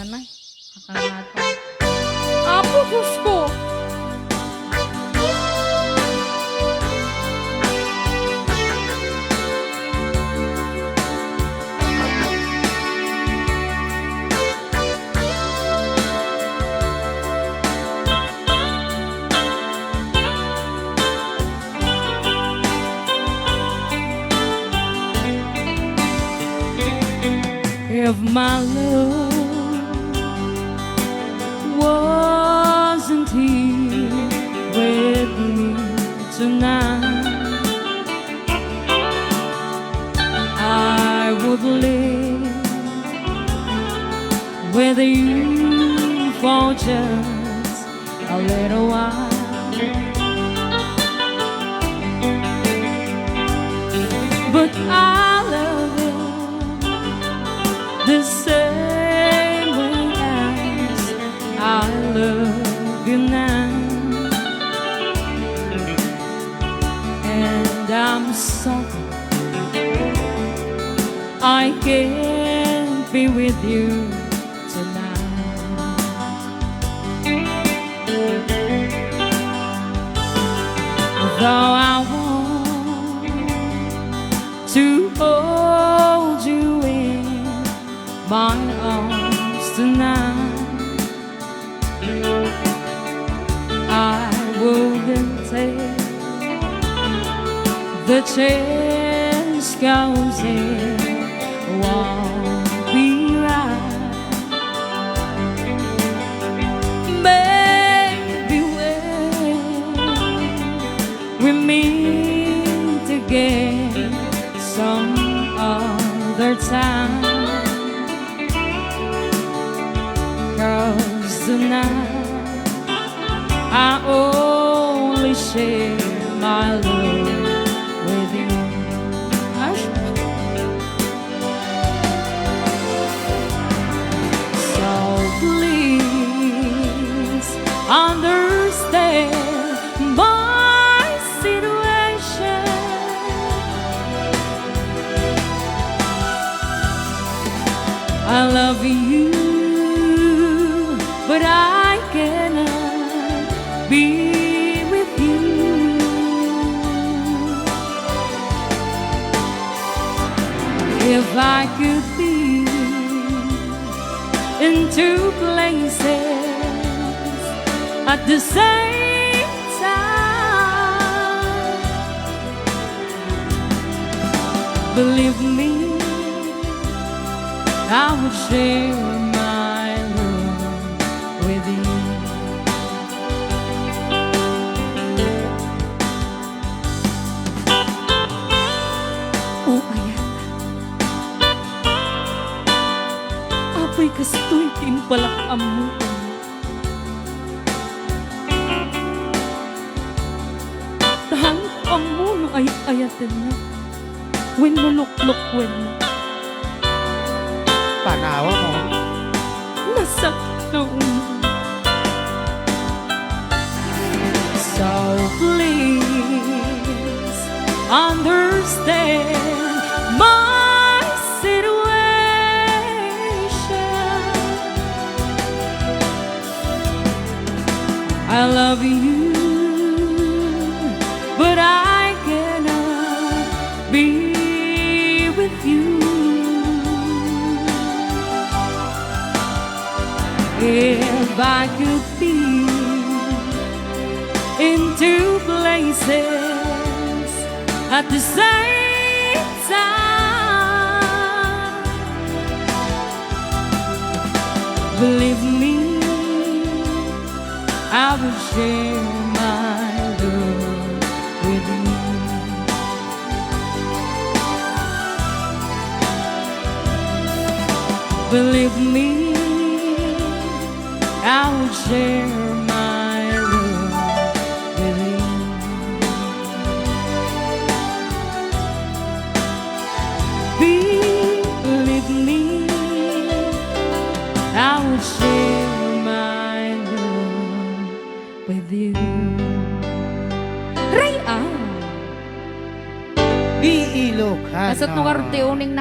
nanay. Kakangatan. Apo, Diyos ko! If my love wasn't here with me tonight, I would live with you for just a little while. But I love you the same way as I love you now. And I'm sorry I can't be with you tonight. Though I want to hold you in my arms tonight, I wouldn't take the chance, 'cause it won't be right. Maybe when we meet again some other time, 'cause tonight I only share my love with you. So please understand my situation. I love you, but I cannot be with you. If I could be in two places at the same time, believe me, I would share my love with you. Oh, ayan. Apoy kastoy timpalak mo. Tahan ang mo no ay-ayatin na. When luluklok when Panawa mo. nasakit na So please understand my situation. I love you, but I cannot be with you. If I could be in two places at the same time, believe me, I would share my love with you. Believe me, I would share my love with you. Believe me, I would share my love with you. Ray, Iilog. Kasat nung karunti uning